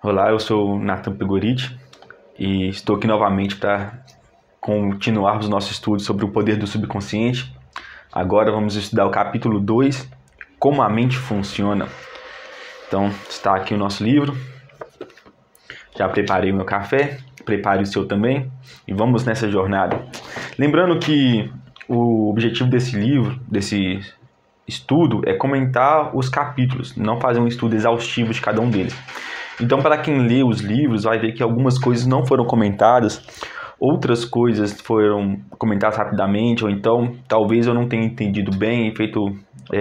Olá, eu sou o Nathan Pegoriti e estou aqui novamente para continuarmos o nosso estudo sobre o poder do subconsciente. Agora vamos estudar o capítulo 2, como a mente funciona. Então, está aqui o nosso livro. Já preparei o meu café, prepare o seu também e vamos nessa jornada. Lembrando que o objetivo desse livro, desse estudo, é comentar os capítulos, não fazer um estudo exaustivo de cada um deles. Então, para quem lê os livros, vai ver que algumas coisas não foram comentadas, outras coisas foram comentadas rapidamente, ou então talvez eu não tenha entendido bem e feito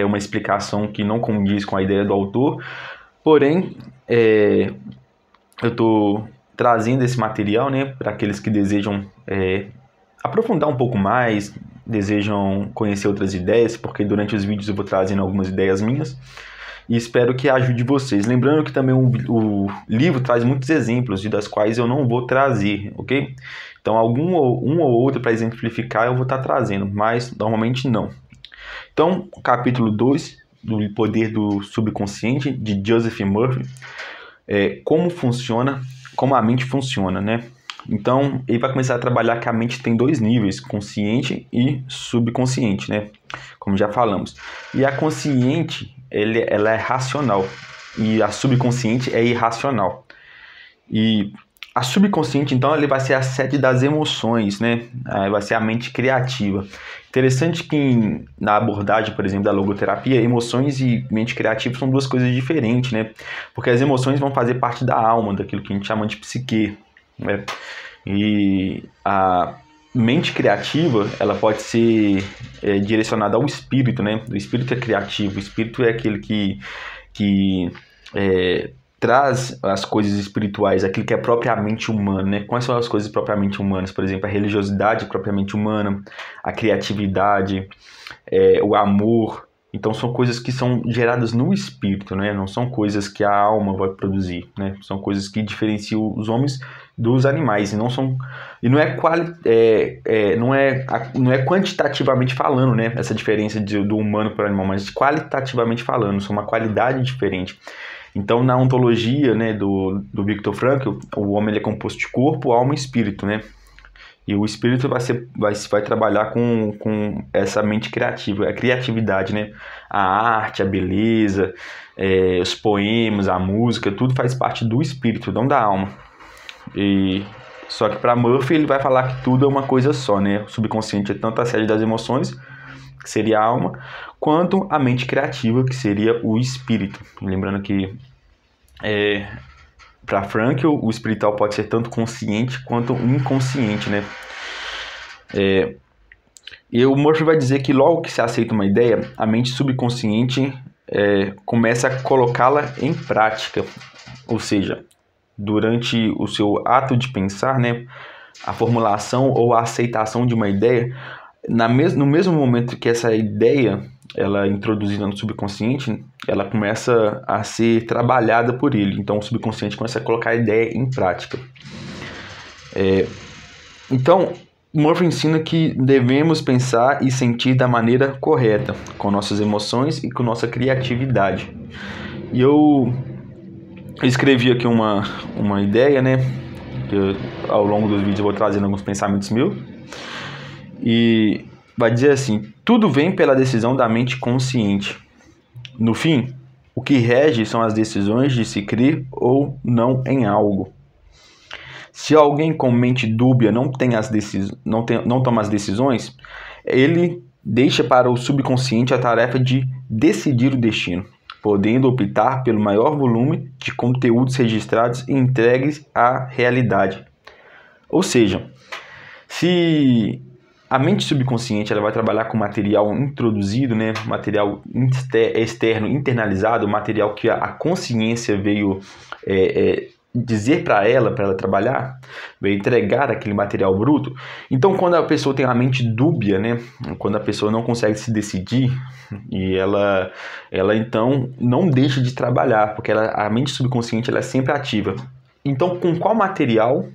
uma explicação que não condiz com a ideia do autor. Porém, eu estou trazendo esse material, né, para aqueles que desejam aprofundar um pouco mais, desejam conhecer outras ideias, porque durante os vídeos eu vou trazendo algumas ideias minhas. E espero que ajude vocês. Lembrando que também o livro traz muitos exemplos, das quais eu não vou trazer, ok? Então, um ou outro para exemplificar eu vou estar trazendo, mas normalmente não. Então, capítulo 2, do poder do subconsciente, de Joseph Murphy, como a mente funciona, né? Então, ele vai começar a trabalhar que a mente tem dois níveis, consciente e subconsciente, né? Como já falamos. E a consciente, ela é racional, e a subconsciente é irracional. E a subconsciente, então, ele vai ser a sede das emoções, né? Vai ser a mente criativa. Interessante que na abordagem, por exemplo, da logoterapia, emoções e mente criativa são duas coisas diferentes, né? Porque as emoções vão fazer parte da alma, daquilo que a gente chama de psique, né? E a mente criativa, ela pode ser direcionada ao espírito, né? O espírito é criativo, o espírito é aquele que traz as coisas espirituais, aquilo que é propriamente humano, né? Quais são as coisas propriamente humanas? Por exemplo, a religiosidade propriamente humana, a criatividade, o amor. Então são coisas que são geradas no espírito, né? Não são coisas que a alma vai produzir, né? São coisas que diferenciam os homens dos animais e não é quantitativamente falando, né? Essa diferença do humano para o animal, mas qualitativamente falando, são uma qualidade diferente. Então, na ontologia, né, do Viktor Frankl, o homem ele é composto de corpo, alma e espírito, né? E o espírito vai trabalhar com essa mente criativa, a criatividade, né? A arte, a beleza, os poemas, a música, tudo faz parte do espírito, não da alma. Só que para Murphy ele vai falar que tudo é uma coisa só, né? O subconsciente é tanto a sede das emoções, que seria a alma, quanto a mente criativa, que seria o espírito. Lembrando que para Frankl, o espiritual pode ser tanto consciente quanto inconsciente, né? E o Murphy vai dizer que logo que se aceita uma ideia, a mente subconsciente começa a colocá-la em prática. Ou seja, durante o seu ato de pensar, né, a formulação ou a aceitação de uma ideia, no mesmo momento que essa ideia ela é introduzida no subconsciente, ela começa a ser trabalhada por ele. Então o subconsciente começa a colocar a ideia em prática. Então, Murphy ensina que devemos pensar e sentir da maneira correta, com nossas emoções e com nossa criatividade. E eu escrevi aqui uma ideia, né? Que ao longo dos vídeos eu vou trazendo alguns pensamentos meus. E vai dizer assim: tudo vem pela decisão da mente consciente. No fim, o que rege são as decisões de se crer ou não em algo. Se alguém com mente dúbia não toma as decisões, ele deixa para o subconsciente a tarefa de decidir o destino, podendo optar pelo maior volume de conteúdos registrados e entregues à realidade. Ou seja, se a mente subconsciente ela vai trabalhar com material introduzido, né? Material externo, internalizado, material que a consciência veio dizer para ela trabalhar, veio entregar aquele material bruto. Então, quando a pessoa tem a mente dúbia, né? Quando a pessoa não consegue se decidir, e ela então não deixa de trabalhar, porque a mente subconsciente ela é sempre ativa. Então, com qual material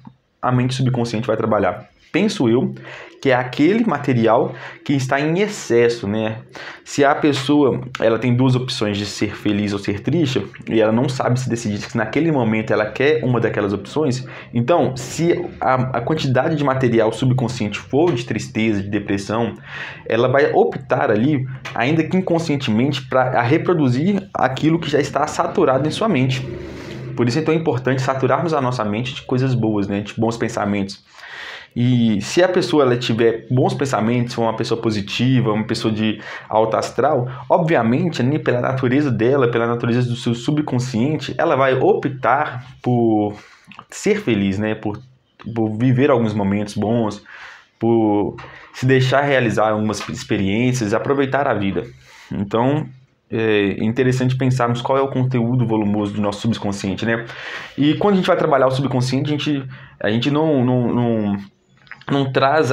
a mente subconsciente vai trabalhar? penso eu, que é aquele material que está em excesso, né? Se a pessoa ela tem duas opções de ser feliz ou ser triste, e ela não sabe se decidir se naquele momento ela quer uma daquelas opções, então se a quantidade de material subconsciente for de tristeza, de depressão, ela vai optar ali, ainda que inconscientemente, para reproduzir aquilo que já está saturado em sua mente. Por isso então é importante saturarmos a nossa mente de coisas boas, né? De bons pensamentos. E se a pessoa ela tiver bons pensamentos, for uma pessoa positiva, uma pessoa de alto astral, obviamente, né, pela natureza dela, pela natureza do seu subconsciente, ela vai optar por ser feliz, né, por viver alguns momentos bons, por se deixar realizar algumas experiências, aproveitar a vida. Então, é interessante pensarmos qual é o conteúdo volumoso do nosso subconsciente, né? E quando a gente vai trabalhar o subconsciente, a gente não traz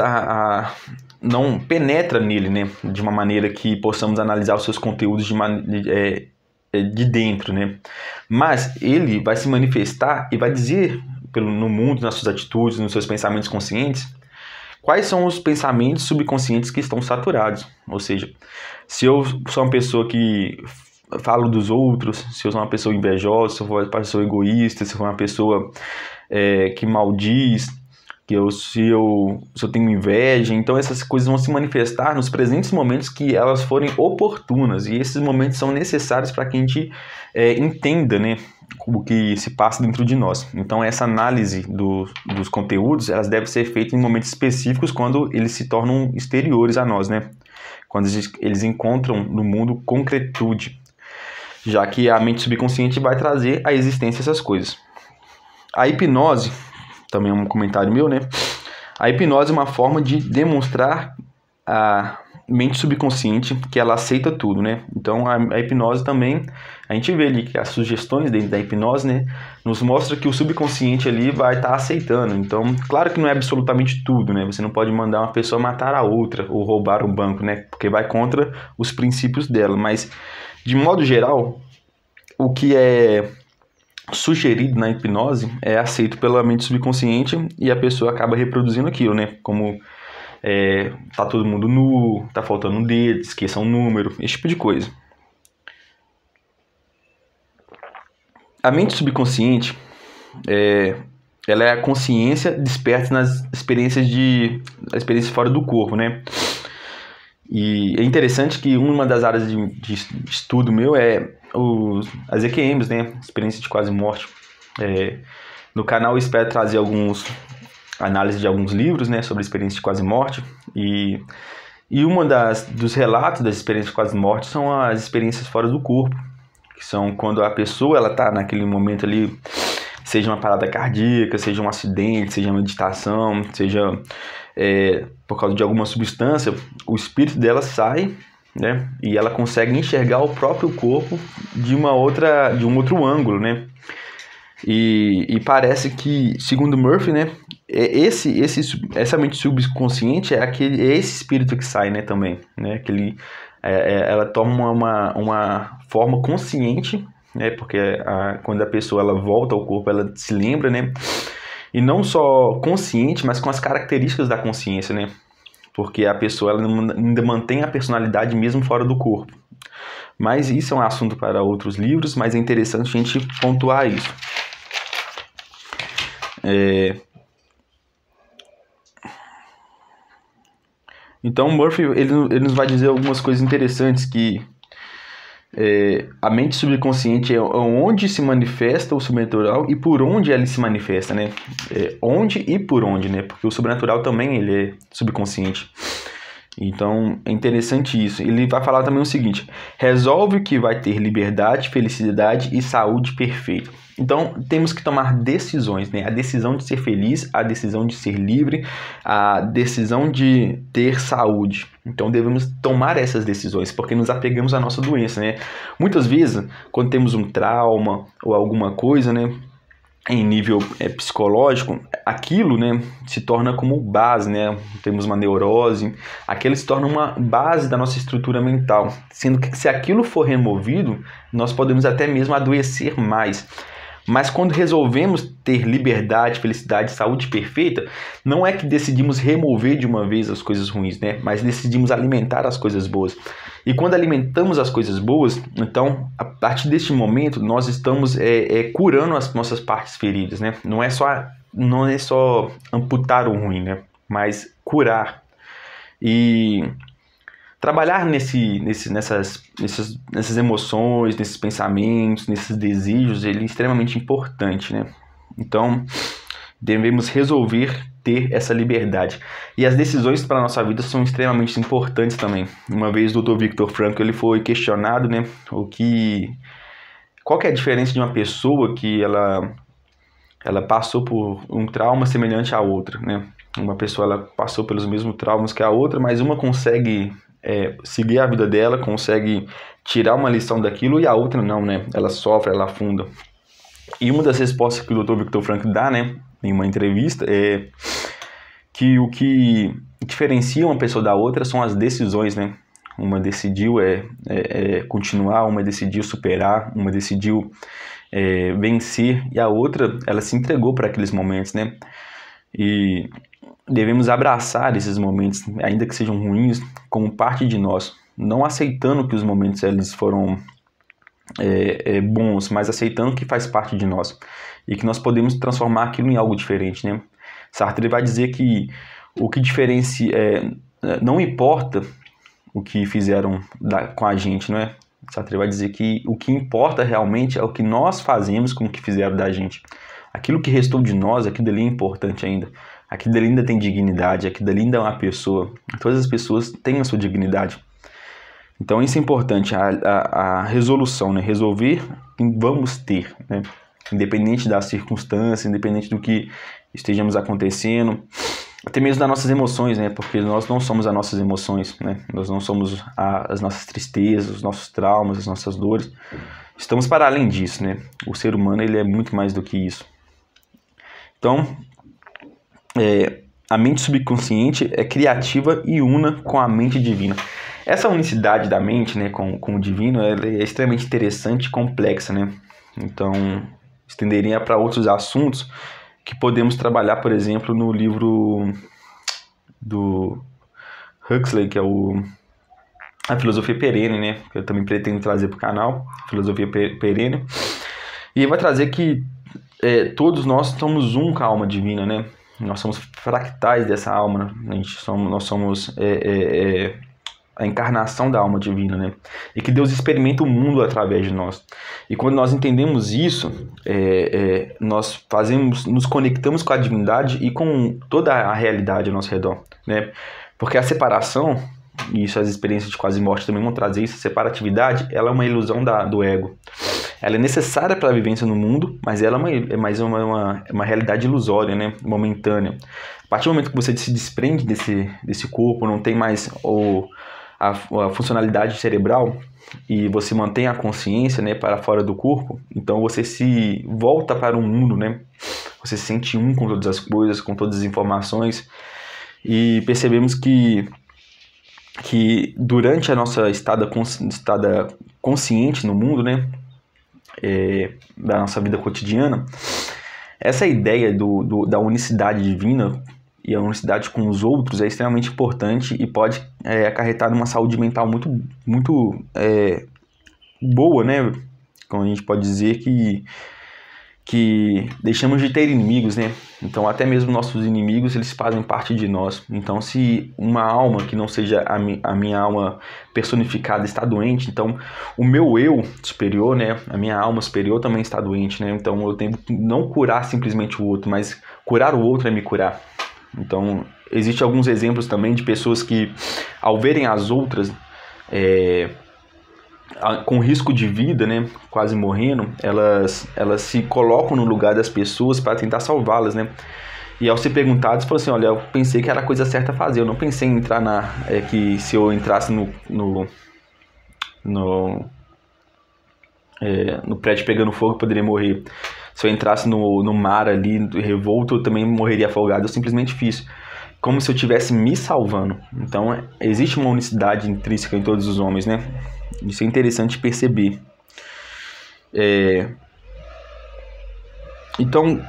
não penetra nele, né, de uma maneira que possamos analisar os seus conteúdos de dentro, né, mas ele vai se manifestar e vai dizer no mundo, nas suas atitudes, nos seus pensamentos conscientes, quais são os pensamentos subconscientes que estão saturados. Ou seja, se eu sou uma pessoa que falo dos outros, se eu sou uma pessoa invejosa, se eu sou uma pessoa egoísta, se eu sou uma pessoa que maldiz, se eu tenho inveja, então essas coisas vão se manifestar nos presentes momentos que elas forem oportunas, e esses momentos são necessários para que a gente entenda, né, o que se passa dentro de nós. Então essa análise dos conteúdos, elas devem ser feitas em momentos específicos, quando eles se tornam exteriores a nós, né, quando eles encontram no mundo concretude, já que a mente subconsciente vai trazer à existência essas coisas. A hipnose, também é um comentário meu, né? A hipnose é uma forma de demonstrar a mente subconsciente que ela aceita tudo, né? Então a hipnose também, a gente vê ali que as sugestões dentro da hipnose, né, nos mostra que o subconsciente ali vai estar aceitando. Então, claro que não é absolutamente tudo, né? Você não pode mandar uma pessoa matar a outra ou roubar um banco, né? Porque vai contra os princípios dela. Mas, de modo geral, o que é sugerido na hipnose é aceito pela mente subconsciente e a pessoa acaba reproduzindo aquilo, né? Como tá todo mundo nu, tá faltando um dedo, esqueça um número, esse tipo de coisa. A mente subconsciente ela é a consciência desperta nas experiências fora do corpo, né? E é interessante que uma das áreas de estudo meu é as EQMs, né? Experiência de quase morte. No canal eu espero trazer análises de alguns livros, né, sobre experiência de quase morte. E uma dos relatos das experiências de quase morte são as experiências fora do corpo, que são quando a pessoa ela tá naquele momento ali, seja uma parada cardíaca, seja um acidente, seja uma meditação, seja por causa de alguma substância, o espírito dela sai, né, e ela consegue enxergar o próprio corpo de um outro ângulo, né? E parece que, segundo Murphy, né, essa mente subconsciente é esse espírito que sai, né, também, né, ela toma uma forma consciente, né, porque quando a pessoa ela volta ao corpo, ela se lembra, né, e não só consciente, mas com as características da consciência, né, porque a pessoa ela ainda mantém a personalidade mesmo fora do corpo. Mas isso é um assunto para outros livros, mas é interessante a gente pontuar isso. Então Murphy ele nos vai dizer algumas coisas interessantes, que a mente subconsciente é onde se manifesta o sobrenatural e por onde ele se manifesta, né? Onde e por onde, né? Porque o sobrenatural também ele é subconsciente. Então é interessante isso. Ele vai falar também o seguinte: resolve que vai ter liberdade, felicidade e saúde perfeita. Então temos que tomar decisões, né? A decisão de ser feliz, a decisão de ser livre, a decisão de ter saúde. Então devemos tomar essas decisões, porque nos apegamos à nossa doença, né? Muitas vezes, quando temos um trauma ou alguma coisa, né, em nível psicológico, aquilo, né, se torna como base, né? Temos uma neurose, aquilo se torna uma base da nossa estrutura mental, sendo que se aquilo for removido, nós podemos até mesmo adoecer mais. Mas quando resolvemos ter liberdade, felicidade, saúde perfeita, não é que decidimos remover de uma vez as coisas ruins, né? Mas decidimos alimentar as coisas boas. E quando alimentamos as coisas boas, então, a partir deste momento, nós estamos curando as nossas partes feridas, né? Não é só amputar o ruim, né? Mas curar. E trabalhar nessas emoções, nesses pensamentos, nesses desejos, ele é extremamente importante, né? Então, devemos resolver ter essa liberdade. E as decisões para a nossa vida são extremamente importantes também. Uma vez o Dr. Viktor Frankl ele foi questionado, né, qual que é a diferença de uma pessoa que ela passou por um trauma semelhante à outra, né? Uma pessoa ela passou pelos mesmos traumas que a outra, mas uma consegue seguir a vida dela, consegue tirar uma lição daquilo e a outra não, né? Ela sofre, ela afunda. E uma das respostas que o Dr. Viktor Frankl dá, né, em uma entrevista, é que o que diferencia uma pessoa da outra são as decisões, né? Uma decidiu continuar, uma decidiu superar, uma decidiu vencer e a outra, ela se entregou para aqueles momentos, né? E devemos abraçar esses momentos, ainda que sejam ruins, como parte de nós, não aceitando que os momentos eles foram bons, mas aceitando que faz parte de nós e que nós podemos transformar aquilo em algo diferente, né? Sartre vai dizer que o que diferencia não importa o que fizeram com a gente, não é? Sartre vai dizer que o que importa realmente é o que nós fazemos com o que fizeram da gente. Aquilo que restou de nós, aquilo ali é importante ainda. Aquilo ali ainda tem dignidade, aquilo ali ainda é uma pessoa. Todas as pessoas têm a sua dignidade. Então isso é importante, a resolução, né? Resolver vamos ter, né? Independente das circunstâncias, independente do que estejamos acontecendo, até mesmo das nossas emoções, né? Porque nós não somos as nossas emoções, né? Nós não somos as nossas tristezas, os nossos traumas, as nossas dores. Estamos para além disso, né? O ser humano ele é muito mais do que isso. Então, a mente subconsciente é criativa e una com a mente divina. Essa unicidade da mente, né, com o divino, ela é extremamente interessante e complexa, né? Então, estenderia para outros assuntos que podemos trabalhar, por exemplo, no livro do Huxley, que é a Filosofia Perene, né? Que eu também pretendo trazer para o canal, Filosofia Perene. E ele vai trazer que todos nós somos um com a alma divina, né? Nós somos fractais dessa alma, né? Nós somos a encarnação da alma divina, né? E que Deus experimenta o mundo através de nós. E quando nós entendemos isso, nós nos conectamos com a divindade e com toda a realidade ao nosso redor, né? Porque a separação, e isso as experiências de quase morte também vão trazer isso, a separatividade, ela é uma ilusão do ego. Ela é necessária para a vivência no mundo, mas ela é uma realidade ilusória, né? Momentânea. A partir do momento que você se desprende desse corpo, não tem mais a funcionalidade cerebral e você mantém a consciência, né, para fora do corpo, então você se volta para o mundo, né? Você se sente um com todas as coisas, com todas as informações, e percebemos que durante a nossa estada consciente no mundo, né, da nossa vida cotidiana, essa ideia da unicidade divina e a unicidade com os outros é extremamente importante e pode acarretar numa saúde mental muito, muito boa, né? Como a gente pode dizer que deixamos de ter inimigos, né? Então até mesmo nossos inimigos, eles fazem parte de nós. Então se uma alma que não seja a minha alma personificada está doente, então o meu eu superior, né? A minha alma superior também está doente, né? Então eu tenho que não curar simplesmente o outro, mas curar o outro é me curar. Então existem alguns exemplos também de pessoas que, ao verem as outras com risco de vida, né, quase morrendo, elas se colocam no lugar das pessoas para tentar salvá-las, né? E ao ser perguntados, falam assim, olha, eu pensei que era a coisa certa a fazer, eu não pensei em entrar que se eu entrasse no prédio pegando fogo, eu poderia morrer. Se eu entrasse no mar ali, revolto, eu também morreria afogado. Eu simplesmente fiz como se eu estivesse me salvando. Então, existe uma unicidade intrínseca em todos os homens, né? Isso é interessante perceber. Então,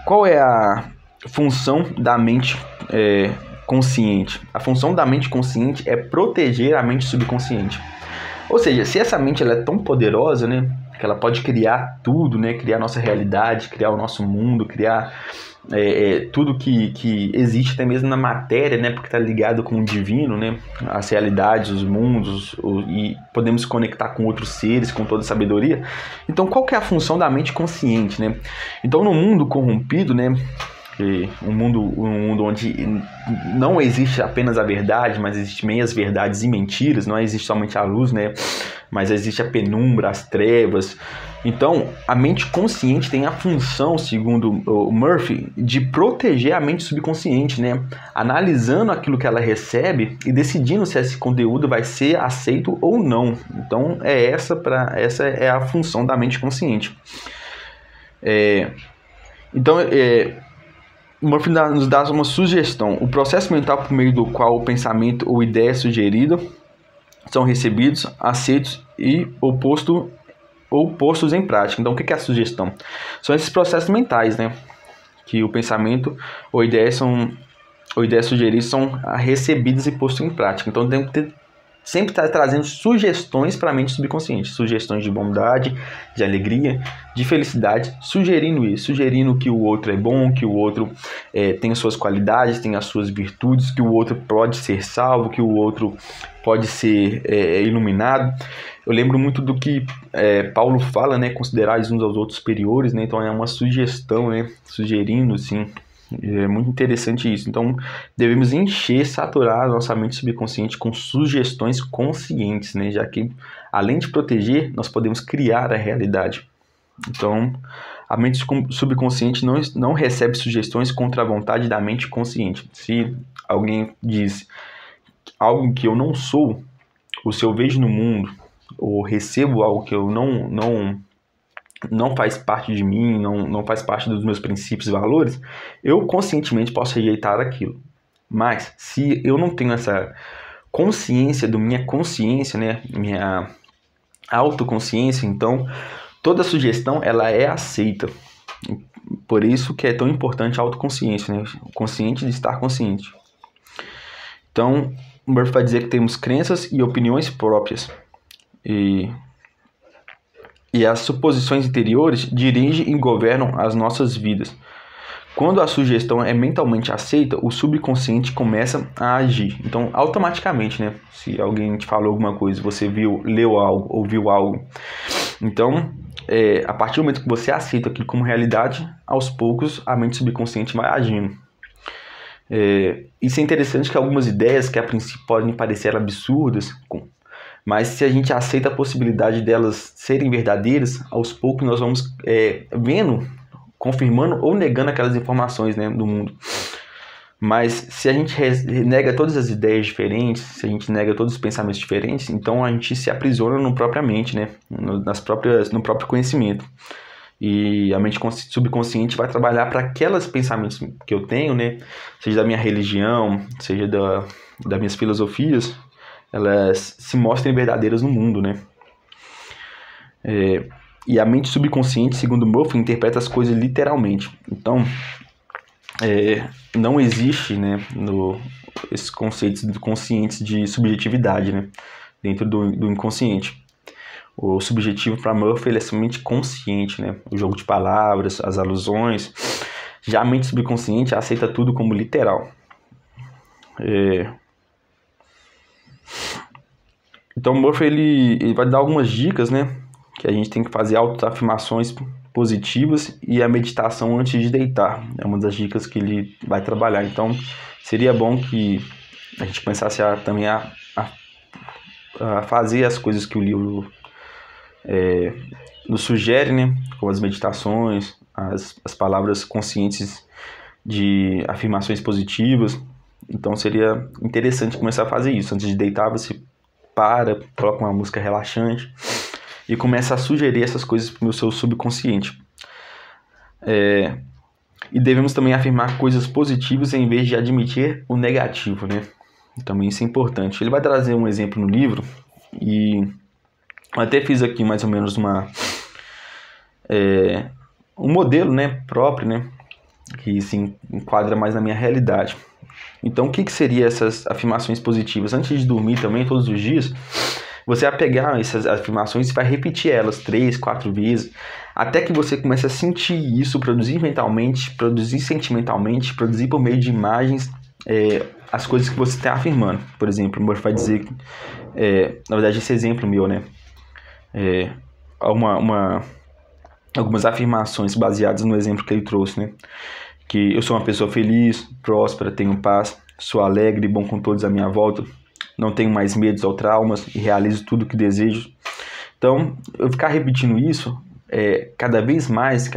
qual é a função da mente consciente? A função da mente consciente é proteger a mente subconsciente. Ou seja, se essa mente ela é tão poderosa, né, que ela pode criar tudo, né, criar a nossa realidade, criar o nosso mundo, criar tudo que existe até mesmo na matéria, né, porque está ligado com o divino, né, as realidades, os mundos, e podemos se conectar com outros seres, com toda a sabedoria. Então, qual que é a função da mente consciente, né? Então, no mundo corrompido, né, um mundo onde não existe apenas a verdade, mas existe meias verdades e mentiras, não existe somente a luz, né? Mas existe a penumbra, as trevas. Então, a mente consciente tem a função, segundo o Murphy, de proteger a mente subconsciente, né? Analisando aquilo que ela recebe e decidindo se esse conteúdo vai ser aceito ou não. Então, essa é a função da mente consciente. Murphy nos dá uma sugestão. O processo mental por meio do qual o pensamento ou ideia sugerida são recebidos, aceitos ou postos em prática. Então, o que é a sugestão? São esses processos mentais, né? Que o pensamento ou ideias sugeridas são recebidas e postos em prática. Então, tem que sempre estar trazendo sugestões para a mente subconsciente, sugestões de bondade, de alegria, de felicidade, sugerindo que o outro é bom, que o outro tem as suas qualidades, tem as suas virtudes, que o outro pode ser salvo, que o outro pode ser iluminado. Eu lembro muito do que Paulo fala, né, considerar uns aos outros superiores, né, então é uma sugestão, né, sugerindo, assim. É muito interessante isso. Então, devemos saturar a nossa mente subconsciente com sugestões conscientes, né? Já que, além de proteger, nós podemos criar a realidade. Então, a mente subconsciente não recebe sugestões contra a vontade da mente consciente. Se alguém diz algo que eu não sou, ou se eu vejo no mundo, ou recebo algo que eu não faz parte de mim, não faz parte dos meus princípios e valores, eu conscientemente posso rejeitar aquilo. Mas, se eu não tenho essa consciência minha consciência, né, minha autoconsciência, então, toda sugestão, ela é aceita. Por isso que é tão importante a autoconsciência, né, consciente de estar consciente. Então, Murphy vai dizer que temos crenças e opiniões próprias. E as suposições interiores dirigem e governam as nossas vidas. Quando a sugestão é mentalmente aceita, o subconsciente começa a agir. Então, automaticamente, né? Se alguém te falou alguma coisa, você leu algo, ouviu algo. Então, a partir do momento que você aceita aquilo como realidade, aos poucos a mente subconsciente vai agindo. Isso é interessante, que algumas ideias que a princípio podem parecer absurdas, mas se a gente aceita a possibilidade delas serem verdadeiras, aos poucos nós vamos confirmando ou negando aquelas informações, né, do mundo. Mas se a gente nega todas as ideias diferentes, se a gente nega todos os pensamentos diferentes, então a gente se aprisiona na própria mente, né, no próprio conhecimento. E a mente subconsciente vai trabalhar para aqueles pensamentos que eu tenho, né, seja da minha religião, seja das minhas filosofias, elas se mostrem verdadeiras no mundo, né? E a mente subconsciente, segundo Murphy, interpreta as coisas literalmente. Então, não existe, né, esses conceitos conscientes de subjetividade, né, dentro do inconsciente. O subjetivo para Murphy, ele é somente consciente, né? O jogo de palavras, as alusões. Já a mente subconsciente aceita tudo como literal. Então, Murphy ele vai dar algumas dicas, né? Que a gente tem que fazer autoafirmações positivas e a meditação antes de deitar. É uma das dicas que ele vai trabalhar. Então, seria bom que a gente pensasse também a fazer as coisas que o livro nos sugere, né? Como as meditações, as palavras conscientes de afirmações positivas. Então, seria interessante começar a fazer isso. Antes de deitar, você coloca uma música relaxante e começa a sugerir essas coisas para o seu subconsciente. E devemos também afirmar coisas positivas em vez de admitir o negativo, né? Também isso é importante. Ele vai trazer um exemplo no livro e eu até fiz aqui mais ou menos um modelo, né, próprio, né, que se enquadra mais na minha realidade. Então, o que seria essas afirmações positivas? Antes de dormir também, todos os dias, você vai pegar essas afirmações e vai repetir elas 3, 4 vezes, até que você comece a sentir isso, produzir mentalmente, produzir sentimentalmente, produzir por meio de imagens, as coisas que você está afirmando. Por exemplo, você vai dizer, na verdade, esse exemplo meu, né? Algumas afirmações baseadas no exemplo que ele trouxe, né? Que eu sou uma pessoa feliz, próspera, tenho paz, sou alegre e bom com todos à minha volta, não tenho mais medos ou traumas e realizo tudo o que desejo. Então, eu ficar repetindo isso, cada vez mais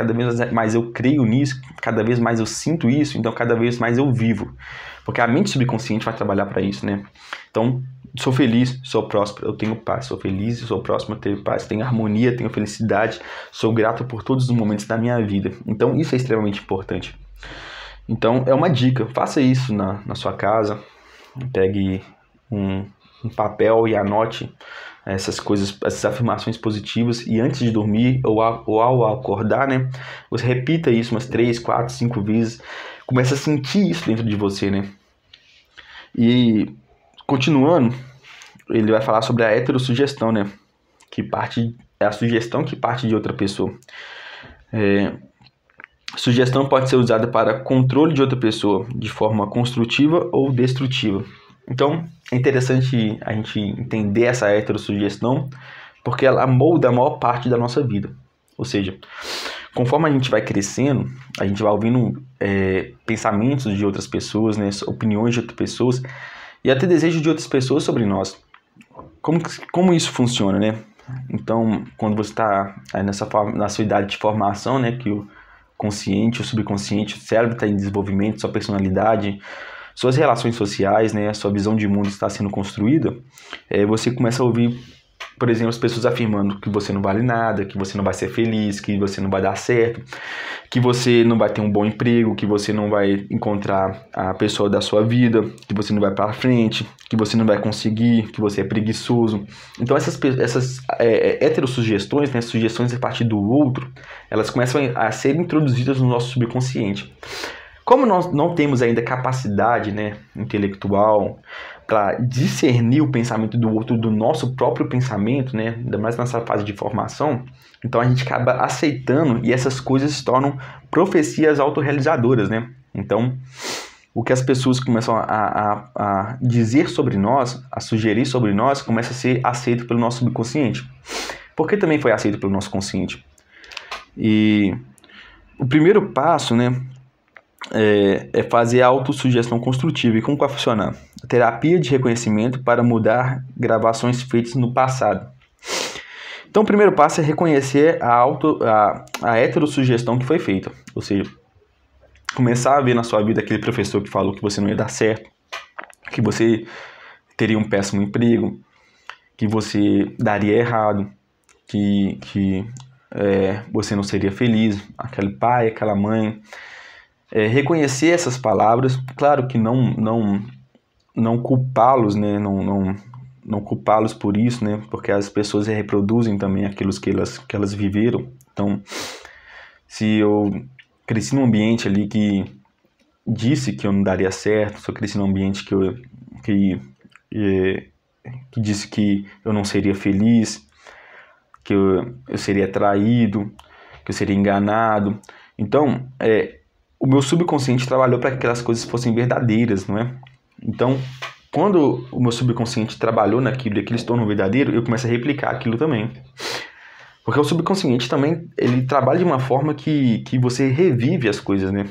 eu creio nisso, cada vez mais eu sinto isso, então cada vez mais eu vivo. Porque a mente subconsciente vai trabalhar para isso, né? Então, sou feliz, sou próspero, eu tenho paz. Sou feliz, sou próspero, eu tenho paz. Tenho harmonia, tenho felicidade. Sou grato por todos os momentos da minha vida. Então, isso é extremamente importante. Então, é uma dica. Faça isso na sua casa. Pegue um papel e anote essas coisas, essas afirmações positivas. E antes de dormir ou ao acordar, né? Você repita isso umas 3, 4, 5 vezes. Começa a sentir isso dentro de você, né? E continuando, ele vai falar sobre a heterossugestão, né? É a sugestão que parte de outra pessoa. Sugestão pode ser usada para controle de outra pessoa, de forma construtiva ou destrutiva. Então, é interessante a gente entender essa heterossugestão, porque ela molda a maior parte da nossa vida. Ou seja, conforme a gente vai crescendo, a gente vai ouvindo pensamentos de outras pessoas, né, opiniões de outras pessoas e até desejos de outras pessoas sobre nós. Como isso funciona, né? Então, quando você está na sua idade de formação, né, que o consciente, o subconsciente, o cérebro está em desenvolvimento, sua personalidade, suas relações sociais, né, a sua visão de mundo está sendo construída, você começa a ouvir, por exemplo, as pessoas afirmando que você não vale nada, que você não vai ser feliz, que você não vai dar certo, que você não vai ter um bom emprego, que você não vai encontrar a pessoa da sua vida, que você não vai para frente, que você não vai conseguir, que você é preguiçoso. Então essas heterossugestões, né, sugestões a partir do outro, elas começam a ser introduzidas no nosso subconsciente. Como nós não temos ainda capacidade, né, intelectual para discernir o pensamento do outro do nosso próprio pensamento, né, ainda mais nessa fase de formação, então a gente acaba aceitando e essas coisas se tornam profecias autorrealizadoras, né? Então, o que as pessoas começam a dizer sobre nós, a sugerir sobre nós, começa a ser aceito pelo nosso subconsciente. Porque também foi aceito pelo nosso consciente. E o primeiro passo, né, é fazer a autossugestão construtiva. E como vai funcionar? Terapia de reconhecimento para mudar gravações feitas no passado. Então, o primeiro passo é reconhecer a heterossugestão que foi feita. Ou seja, começar a ver na sua vida aquele professor que falou que você não ia dar certo, que você teria um péssimo emprego, que você daria errado, que você não seria feliz, aquele pai, aquela mãe. Reconhecer essas palavras, claro que não culpá-los, né? Não culpá-los por isso, né? Porque as pessoas reproduzem também aquilo que elas viveram. Então, se eu cresci num ambiente ali que disse que eu não daria certo, se eu cresci num ambiente que disse que eu não seria feliz, que eu seria traído, que eu seria enganado. Então, o meu subconsciente trabalhou para que aquelas coisas fossem verdadeiras, não é? Então, quando o meu subconsciente trabalhou naquilo e aquilo se tornou verdadeiro, eu começo a replicar aquilo também. Porque o subconsciente também, ele trabalha de uma forma que você revive as coisas, né?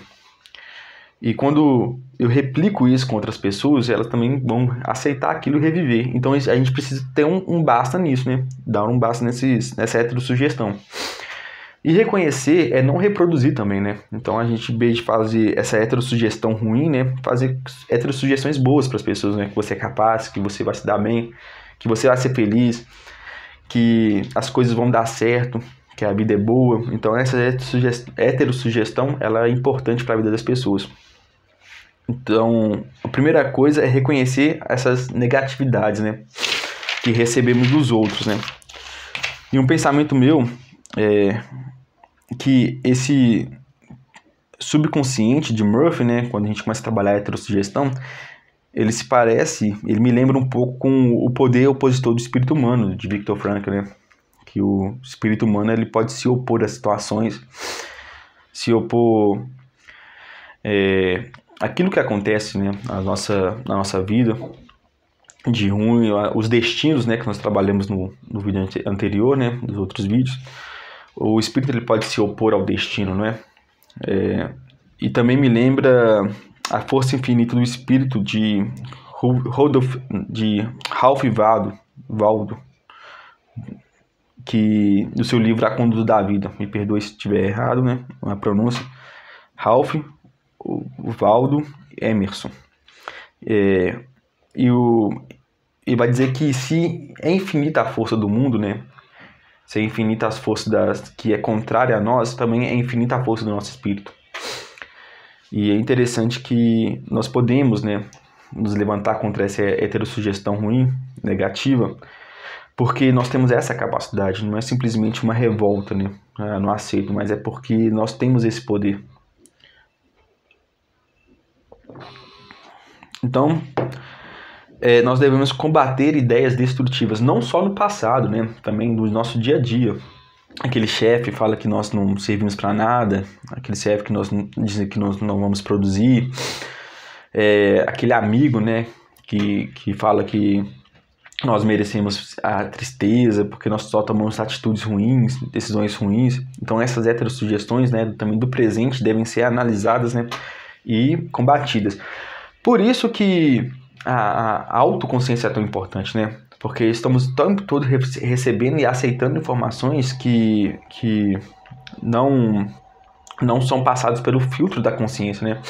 E quando eu replico isso com outras pessoas, elas também vão aceitar aquilo e reviver. Então, a gente precisa ter um basta nisso, né? Dar um basta nessa heterossugestão. E reconhecer é não reproduzir também, né? Então a gente, em vez de fazer essa heterossugestão ruim, né? Fazer heterossugestões boas para as pessoas, né? Que você é capaz, que você vai se dar bem, que você vai ser feliz, que as coisas vão dar certo, que a vida é boa. Então essa heterossugestão, ela é importante para a vida das pessoas. Então, a primeira coisa é reconhecer essas negatividades, né? Que recebemos dos outros, né? E um pensamento meu que esse subconsciente de Murphy, né, quando a gente começa a trabalhar a heterossugestão, ele me lembra um pouco com o poder opositor do espírito humano, de Viktor Frankl, né? Que o espírito humano ele pode se opor a situações, se opor aquilo que acontece, né, na nossa vida, de ruim, os destinos, né, que nós trabalhamos no vídeo anterior, né, nos outros vídeos. O espírito ele pode se opor ao destino, não é? E também me lembra a força infinita do espírito de Ralph Waldo, que no seu livro A Conduta da Vida, me perdoe se estiver errado, né, a pronúncia, Ralph Waldo Emerson. E vai dizer que se é infinita a força do mundo, né, se é infinita as forças que é contrária a nós, também é infinita a força do nosso espírito. E é interessante que nós podemos, né, nos levantar contra essa heterossugestão ruim, negativa, porque nós temos essa capacidade, não é simplesmente uma revolta, né, não aceito, mas é porque nós temos esse poder. Então, nós devemos combater ideias destrutivas, não só no passado, né, também no nosso dia a dia. Aquele chefe fala que nós não servimos para nada, aquele chefe que diz que nós não vamos produzir, aquele amigo, né, que fala que nós merecemos a tristeza porque nós só tomamos atitudes ruins, decisões ruins. Então essas heterossugestões, né, também do presente devem ser analisadas, né, e combatidas. Por isso que a autoconsciência é tão importante, né? Porque estamos o tempo todo recebendo e aceitando informações que não são passadas pelo filtro da consciência, né?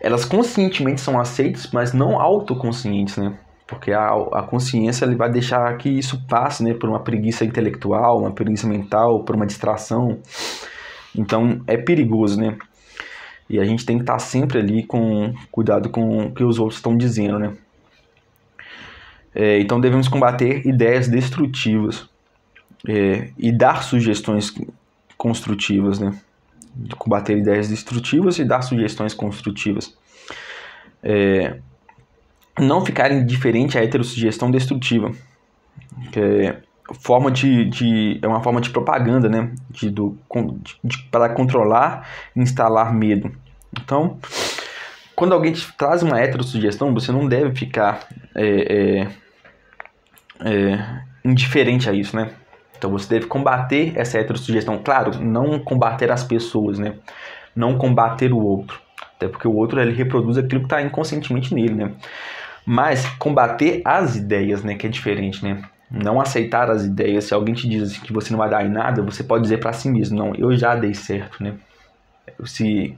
Elas conscientemente são aceitas, mas não autoconscientes, né? Porque a consciência ele vai deixar que isso passe, né, por uma preguiça intelectual, uma preguiça mental, por uma distração. Então é perigoso, né? E a gente tem que estar sempre ali com cuidado com o que os outros estão dizendo, né? Então devemos combater ideias destrutivas e dar sugestões construtivas, né? Combater ideias destrutivas e dar sugestões construtivas. Não ficar indiferente à heterossugestão destrutiva, que é uma forma de propaganda, né? Para controlar e instalar medo. Então, quando alguém te traz uma heterossugestão, você não deve ficar indiferente a isso, né? Então você deve combater essa heterossugestão. Claro, não combater as pessoas, né? Não combater o outro. Até porque o outro ele reproduz aquilo que está inconscientemente nele, né? Mas combater as ideias, né? Que é diferente, né? Não aceitar as ideias. Se alguém te diz assim, que você não vai dar em nada, você pode dizer para si mesmo, não, eu já dei certo, né? Se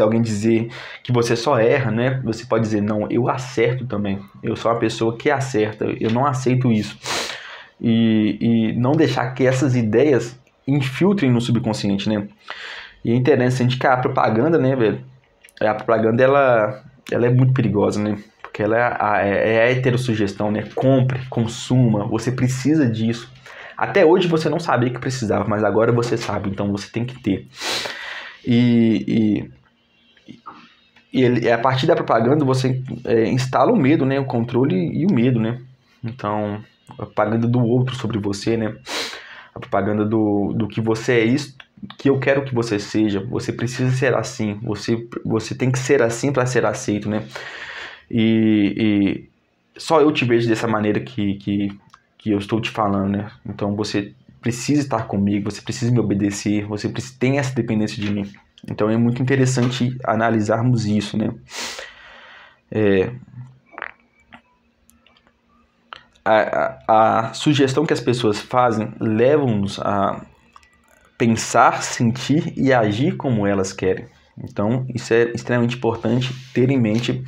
alguém dizer que você só erra, né? Você pode dizer, não, eu acerto também. Eu sou uma pessoa que acerta, eu não aceito isso. E não deixar que essas ideias infiltrem no subconsciente, né? E é interessante que a propaganda, né, velho? A propaganda, ela é muito perigosa, né? Porque ela é a heterossugestão, né? Compre, consuma, você precisa disso. Até hoje você não sabia que precisava, mas agora você sabe, então você tem que ter. E a partir da propaganda você instala o medo, né? O controle e o medo, né? Então, a propaganda do outro sobre você, né? A propaganda do que você é isso, que eu quero que você seja. Você precisa ser assim. Você tem que ser assim para ser aceito, né? E só eu te vejo dessa maneira que eu estou te falando, né? Então você precisa estar comigo, você precisa me obedecer, você tem essa dependência de mim. Então é muito interessante analisarmos isso, né? A sugestão que as pessoas fazem leva-nos a pensar, sentir e agir como elas querem. Então isso é extremamente importante ter em mente,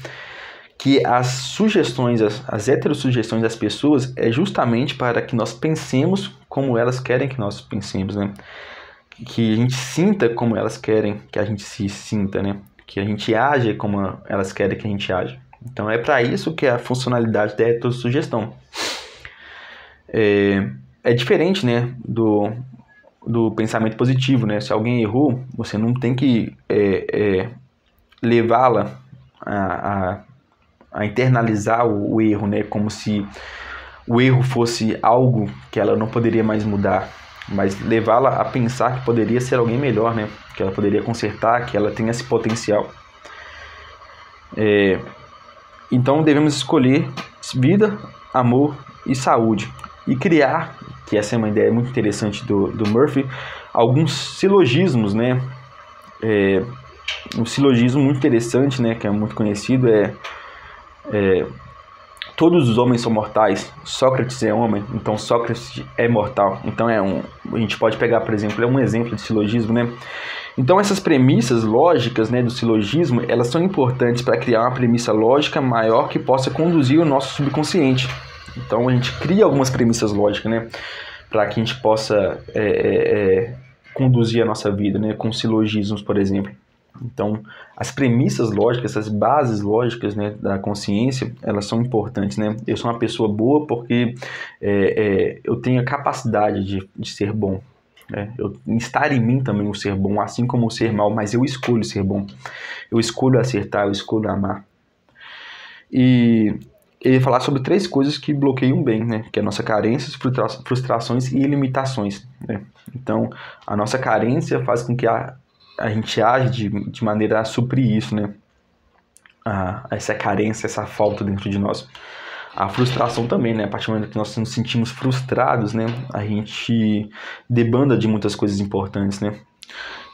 que as sugestões, as heterossugestões das pessoas é justamente para que nós pensemos como elas querem que nós pensemos, né? Que a gente sinta como elas querem que a gente se sinta, né? Que a gente age como elas querem que a gente age. Então é para isso que é a funcionalidade da heterossugestão. É diferente, né, do pensamento positivo, né? Se alguém errou, você não tem que levá-la a internalizar o erro, né? Como se o erro fosse algo que ela não poderia mais mudar, mas levá-la a pensar que poderia ser alguém melhor, né? Que ela poderia consertar, que ela tem esse potencial. Então devemos escolher vida, amor e saúde. E criar, que essa é uma ideia muito interessante do Murphy, alguns silogismos, né? Um silogismo muito interessante, né? Que é muito conhecido, todos os homens são mortais, Sócrates é homem, então Sócrates é mortal. Então a gente pode pegar, por exemplo, um exemplo de silogismo, né? Então essas premissas lógicas, né, do silogismo, elas são importantes para criar uma premissa lógica maior que possa conduzir o nosso subconsciente. Então a gente cria algumas premissas lógicas, né, para que a gente possa conduzir a nossa vida, né, com silogismos, por exemplo. Então, as premissas lógicas, essas bases lógicas, né, da consciência, elas são importantes, né? Eu sou uma pessoa boa porque eu tenho a capacidade de ser bom. Estar em mim também o ser bom, assim como o ser mal, mas eu escolho ser bom. Eu escolho acertar, eu escolho amar. E ele vai falar sobre 3 coisas que bloqueiam bem, né? Que é a nossa carência, frustrações e limitações, né? Então, a nossa carência faz com que a gente age de maneira a suprir isso, né? Essa carência, essa falta dentro de nós. A frustração também, né? A partir do momento que nós nos sentimos frustrados, né? A gente debanda de muitas coisas importantes, né?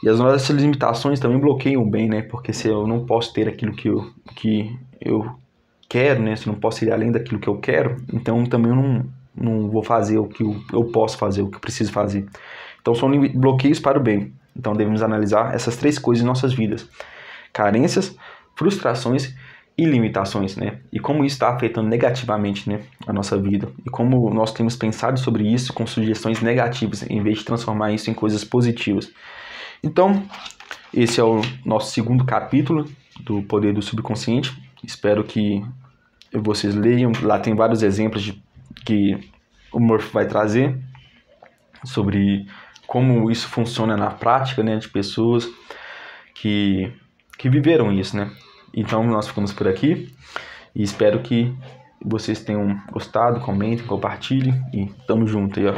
E as nossas limitações também bloqueiam bem, né? Porque se eu não posso ter aquilo que eu quero, né? Se eu não posso ir além daquilo que eu quero, então também eu não vou fazer o que eu posso fazer, o que eu preciso fazer. Então são bloqueios para o bem. Então devemos analisar essas 3 coisas em nossas vidas: carências, frustrações e limitações, né? E como isso está afetando negativamente, né, a nossa vida. E como nós temos pensado sobre isso com sugestões negativas, em vez de transformar isso em coisas positivas. Então, esse é o nosso 2º capítulo do Poder do Subconsciente. Espero que vocês leiam. Lá tem vários exemplos que o Murphy vai trazer sobre como isso funciona na prática, né, de pessoas que viveram isso, né? Então nós ficamos por aqui e espero que vocês tenham gostado, comentem, compartilhem e tamo junto aí, ó.